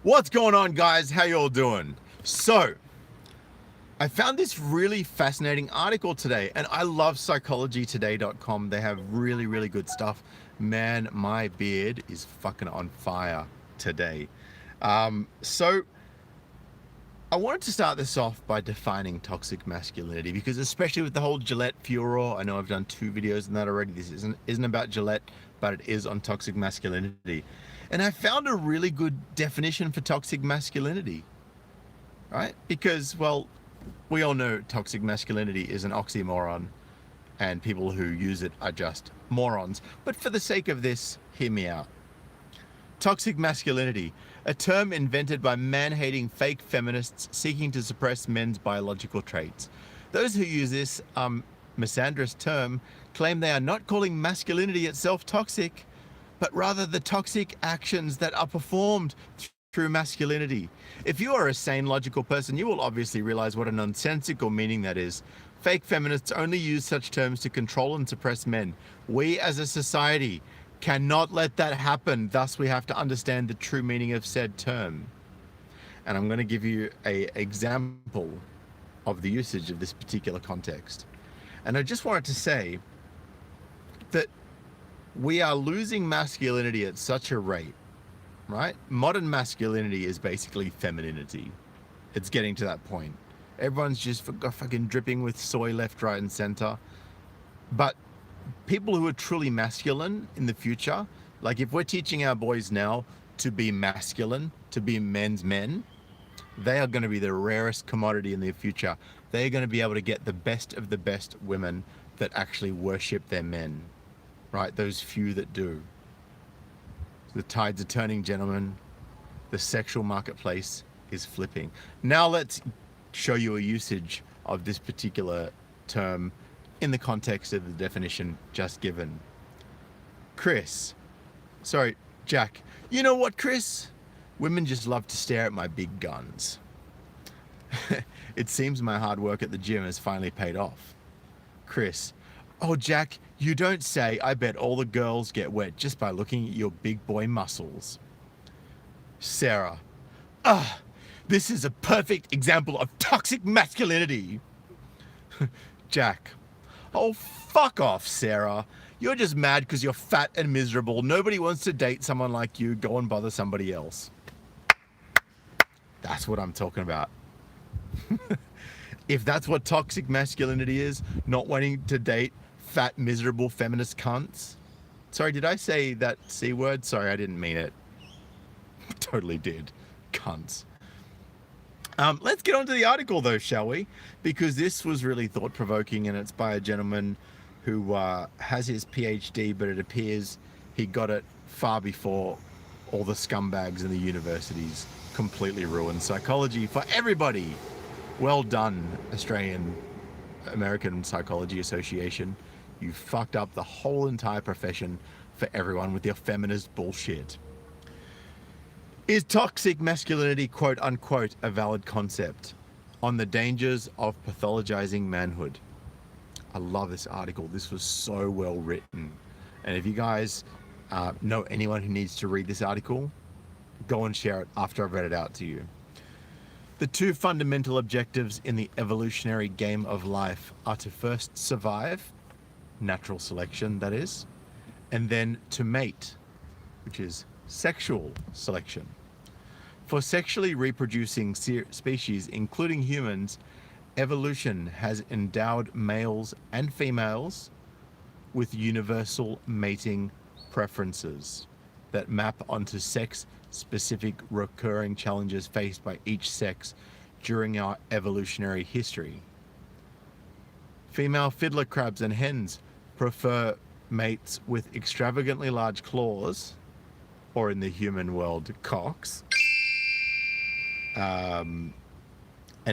What's going on, guys? How you all doing? So, I found this really fascinating article today, and I love psychologytoday.com. They have really, really good stuff. Man, my beard is fucking on fire today. So, I wanted to start this off by defining toxic masculinity, because especially with the whole Gillette furor, I know I've done 2 videos on that already. This isn't about Gillette, but it is on toxic masculinity. And I found a really good definition for toxic masculinity, right? Because, well, we all know toxic masculinity is an oxymoron, and people who use it are just morons. But for the sake of this, hear me out. Toxic masculinity, a term invented by man-hating fake feminists seeking to suppress men's biological traits. Those who use this misandrist term claim they are not calling masculinity itself toxic, but rather the toxic actions that are performed through masculinity. If you are a sane, logical person, you will obviously realize what a nonsensical meaning that is. Fake feminists only use such terms to control and suppress men. We as a society cannot let that happen. Thus, we have to understand the true meaning of said term. And I'm going to give you an example of the usage of this particular context. And I just wanted to say that we are losing masculinity at such a rate, right? Modern masculinity is basically femininity. It's getting to that point. Everyone's just fucking dripping with soy left, right, and center. But people who are truly masculine in the future, like if we're teaching our boys now to be masculine, to be men's men, they are going to be the rarest commodity in the future. They're going to be able to get the best of the best women that actually worship their men, right? Those few that do. The tides are turning, gentlemen. The sexual marketplace is flipping. Now let's show you a usage of this particular term in the context of the definition just given. Jack, you know what, Chris? Women just love to stare at my big guns. It seems my hard work at the gym has finally paid off. Chris, oh, Jack, you don't say. I bet all the girls get wet just by looking at your big boy muscles. Sarah, this is a perfect example of toxic masculinity. Jack, oh, fuck off, Sarah. You're just mad because you're fat and miserable. Nobody wants to date someone like you. Go and bother somebody else. That's what I'm talking about. If that's what toxic masculinity is, not wanting to date fat, miserable feminist cunts. Sorry, did I say that C word? Sorry, I didn't mean it. Totally did. Cunts. Let's get on to the article, though, shall we? Because this was really thought-provoking, and it's by a gentleman who has his PhD, but it appears he got it far before all the scumbags in the universities completely ruined psychology for everybody. Well done, Australian American Psychology Association. You fucked up the whole entire profession for everyone with your feminist bullshit. Is toxic masculinity, quote unquote, a valid concept? On the dangers of pathologizing manhood. I love this article. This was so well written. And if you guys know anyone who needs to read this article, go and share it after I've read it out to you. The two fundamental objectives in the evolutionary game of life are to first survive, natural selection that is, and then to mate, which is sexual selection. For sexually reproducing species, including humans, evolution has endowed males and females with universal mating preferences that map onto sex-specific recurring challenges faced by each sex during our evolutionary history. Female fiddler crabs and hens prefer mates with extravagantly large claws, or in the human world, cocks, and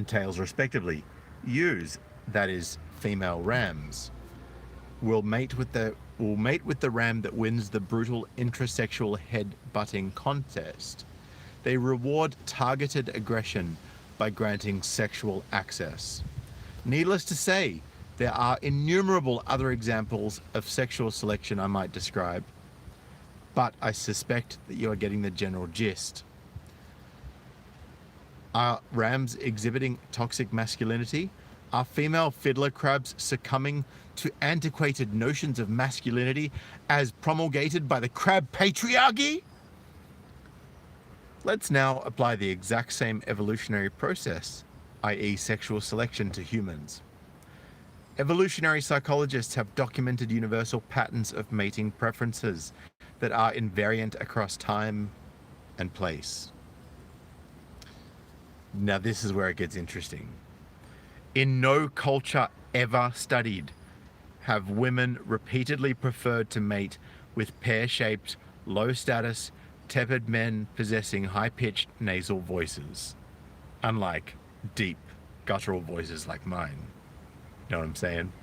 tails respectively. Ewes, that is female rams, will mate with the ram that wins the brutal intrasexual head-butting contest. They reward targeted aggression by granting sexual access. Needless to say, there are innumerable other examples of sexual selection I might describe, but I suspect that you are getting the general gist. Are rams exhibiting toxic masculinity? Are female fiddler crabs succumbing to antiquated notions of masculinity as promulgated by the crab patriarchy? Let's now apply the exact same evolutionary process, i.e. sexual selection, to humans. Evolutionary psychologists have documented universal patterns of mating preferences that are invariant across time and place. Now, this is where it gets interesting. In no culture ever studied have women repeatedly preferred to mate with pear-shaped, low-status, tepid men possessing high-pitched nasal voices, unlike deep, guttural voices like mine. You know what I'm saying?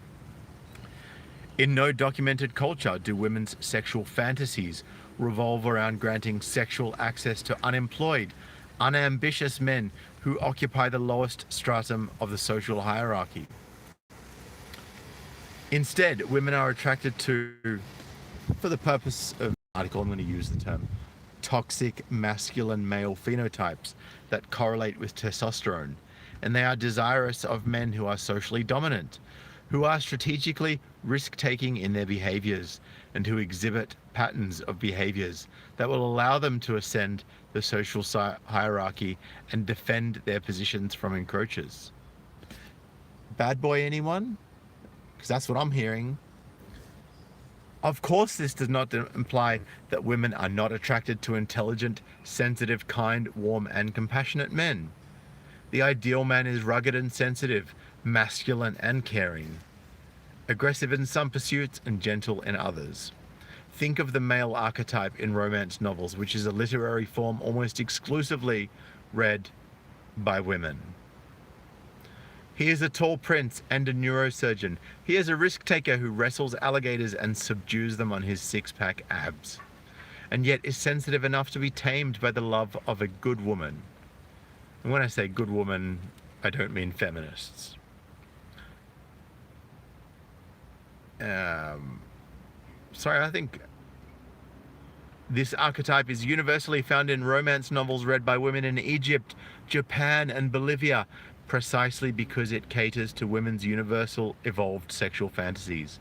In no documented culture do women's sexual fantasies revolve around granting sexual access to unemployed, unambitious men who occupy the lowest stratum of the social hierarchy. Instead, women are attracted to, for the purpose of the article, I'm going to use the term, toxic masculine male phenotypes that correlate with testosterone, and they are desirous of men who are socially dominant, who are strategically risk-taking in their behaviors, and who exhibit patterns of behaviors that will allow them to ascend the social hierarchy and defend their positions from encroachers. Bad boy, anyone? Because that's what I'm hearing. Of course, this does not imply that women are not attracted to intelligent, sensitive, kind, warm, and compassionate men. The ideal man is rugged and sensitive, masculine and caring, aggressive in some pursuits and gentle in others. Think of the male archetype in romance novels, which is a literary form almost exclusively read by women. He is a tall prince and a neurosurgeon. He is a risk taker who wrestles alligators and subdues them on his six-pack abs, and yet is sensitive enough to be tamed by the love of a good woman. And when I say good woman, I don't mean feminists. I think this archetype is universally found in romance novels read by women in Egypt, Japan, and Bolivia, precisely because it caters to women's universal evolved sexual fantasies.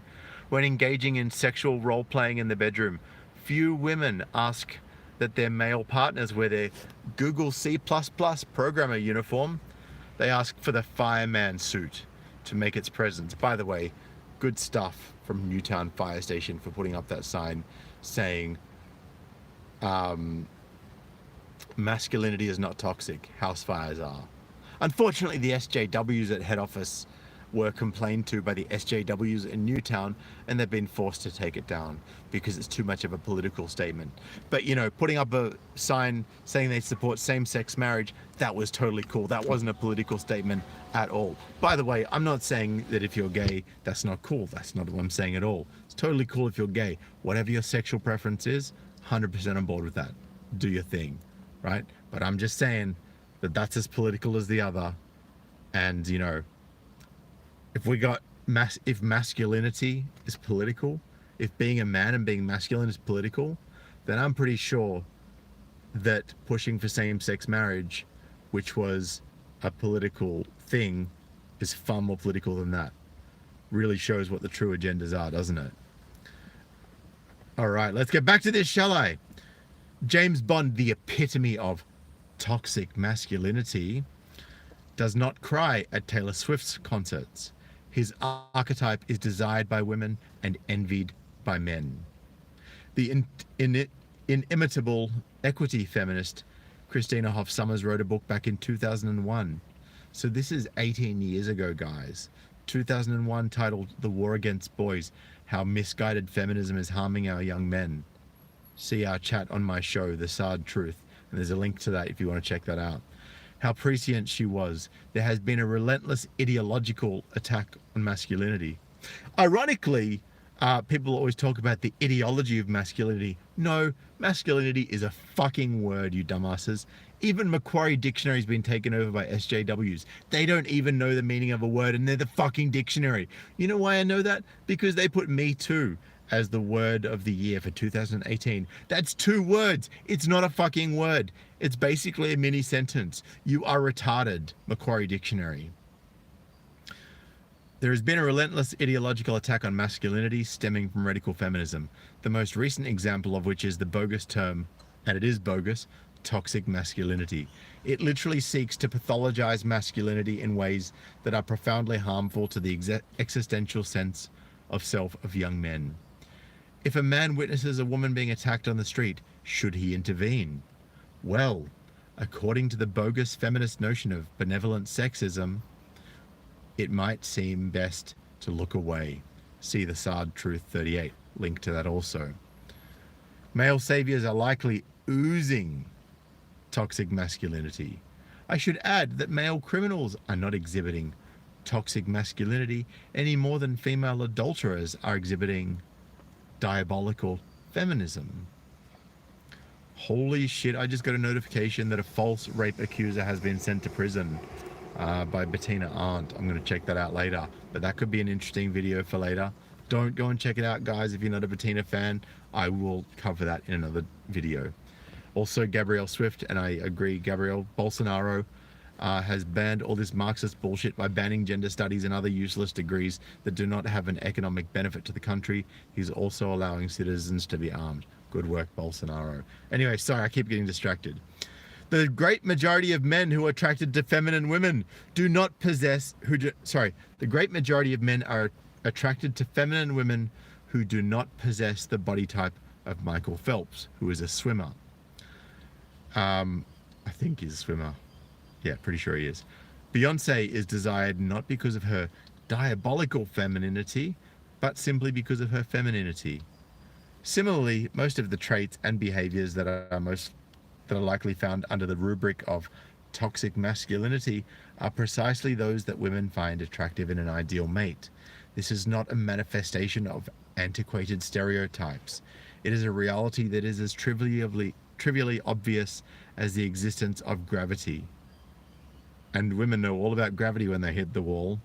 When engaging in sexual role-playing in the bedroom, few women ask that their male partners wear their Google C++ programmer uniform. They ask for the fireman suit to make its presence. By the way, good stuff from Newtown Fire Station for putting up that sign saying masculinity is not toxic, house fires are. Unfortunately, the SJWs at head office were complained to by the SJWs in Newtown, and they've been forced to take it down because it's too much of a political statement. But, you know, putting up a sign saying they support same-sex marriage, that was totally cool. That wasn't a political statement at all. By the way, I'm not saying that if you're gay, that's not cool. That's not what I'm saying at all. It's totally cool if you're gay. Whatever your sexual preference is, 100% on board with that. Do your thing, right? But I'm just saying that that's as political as the other. And, you know, if we got if masculinity is political, if being a man and being masculine is political, then I'm pretty sure that pushing for same-sex marriage, which was a political thing, is far more political than that. Really shows what the true agendas are, doesn't it? All right, let's get back to this, shall I? James Bond, the epitome of toxic masculinity, does not cry at Taylor Swift's concerts. His archetype is desired by women and envied by men. The inimitable equity feminist Christina Hoff Sommers wrote a book back in 2001. So this is 18 years ago, guys. 2001, titled The War Against Boys, How Misguided Feminism is Harming Our Young Men. See our chat on my show, The Sad Truth, and there's a link to that if you want to check that out. How prescient she was. There has been a relentless ideological attack on masculinity. Ironically, people always talk about the ideology of masculinity. No, masculinity is a fucking word, you dumbasses. Even Macquarie Dictionary's been taken over by SJWs. They don't even know the meaning of a word, and they're the fucking dictionary. You know why I know that? Because they put me too as the word of the year for 2018. That's 2 words. It's not a fucking word. It's basically a mini sentence. You are retarded, Macquarie Dictionary. There has been a relentless ideological attack on masculinity stemming from radical feminism, the most recent example of which is the bogus term, and it is bogus, toxic masculinity. It literally seeks to pathologize masculinity in ways that are profoundly harmful to the existential sense of self of young men. If a man witnesses a woman being attacked on the street, should he intervene? Well, according to the bogus feminist notion of benevolent sexism, it might seem best to look away. See the Sard Truth 38, link to that also. Male saviors are likely oozing toxic masculinity. I should add that male criminals are not exhibiting toxic masculinity any more than female adulterers are exhibiting diabolical feminism. Holy shit, I just got a notification that a false rape accuser has been sent to prison by Bettina Arndt. I'm going to check that out later, but that could be an interesting video for later. Don't go and check it out, guys. If you're not a Bettina fan, I will cover that in another video. Also, Gabrielle Swift, and I agree, Gabrielle, Bolsonaro has banned all this Marxist bullshit by banning gender studies and other useless degrees that do not have an economic benefit to the country. He's also allowing citizens to be armed. Good work, Bolsonaro. Anyway, sorry, I keep getting distracted. The great majority of men who are attracted to feminine women do not possess, the great majority of men are attracted to feminine women who do not possess the body type of Michael Phelps, who is a swimmer. I think he's a swimmer. Yeah, pretty sure he is. Beyonce is desired not because of her diabolical femininity, but simply because of her femininity. Similarly, most of the traits and behaviors that are likely found under the rubric of toxic masculinity are precisely those that women find attractive in an ideal mate. This is not a manifestation of antiquated stereotypes. It is a reality that is as trivially obvious as the existence of gravity. And women know all about gravity when they hit the wall.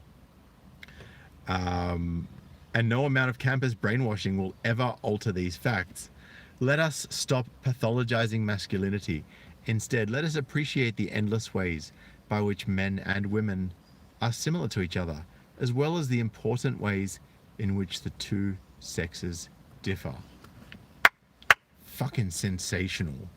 And no amount of campus brainwashing will ever alter these facts. Let us stop pathologizing masculinity. Instead, let us appreciate the endless ways by which men and women are similar to each other, as well as the important ways in which the two sexes differ. Fucking sensational.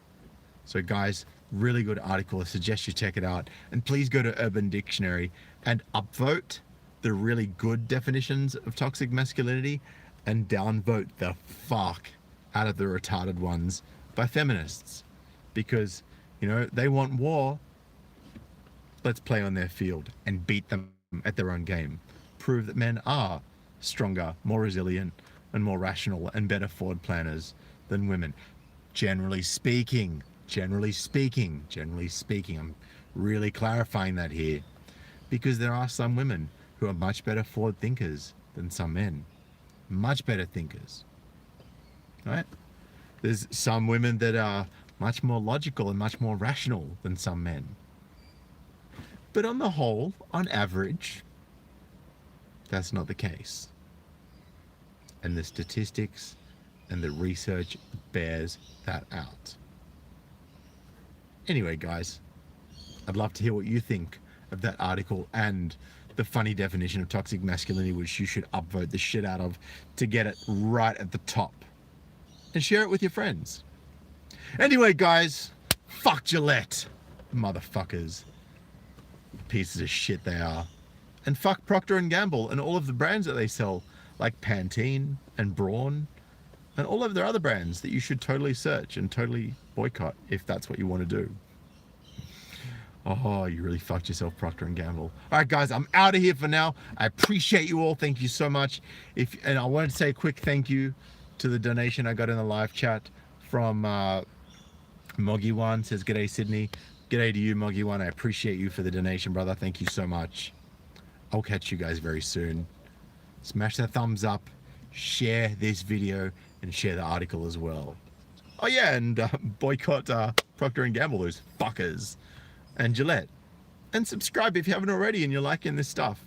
So guys, really good article. I suggest you check it out. And please go to Urban Dictionary and upvote the really good definitions of toxic masculinity and downvote the fuck out of the retarded ones by feminists. Because, you know, they want war. Let's play on their field and beat them at their own game. Prove that men are stronger, more resilient, and more rational and better forward planners than women. Generally speaking, I'm really clarifying that here, because there are some women who are much better forward thinkers than some men. Much better thinkers. Right? There's some women that are much more logical and much more rational than some men. But on the whole, on average, that's not the case. And the statistics and the research bears that out. Anyway, guys, I'd love to hear what you think of that article and the funny definition of toxic masculinity, which you should upvote the shit out of to get it right at the top. And share it with your friends. Anyway, guys, fuck Gillette, motherfuckers. Pieces of shit they are. And fuck Procter & Gamble and all of the brands that they sell, like Pantene and Braun, and all of their other brands that you should totally search and totally boycott if that's what you want to do. Oh, you really fucked yourself, Procter & Gamble. All right, guys, I'm out of here for now. I appreciate you all. Thank you so much. And I wanted to say a quick thank you to the donation I got in the live chat from Moggy1. Says, "G'day, Sydney." G'day to you, Moggy1. I appreciate you for the donation, brother. Thank you so much. I'll catch you guys very soon. Smash that thumbs up, share this video, and share the article as well. Oh yeah, and boycott Procter & Gamble, those fuckers, and Gillette. And subscribe if you haven't already and you're liking this stuff.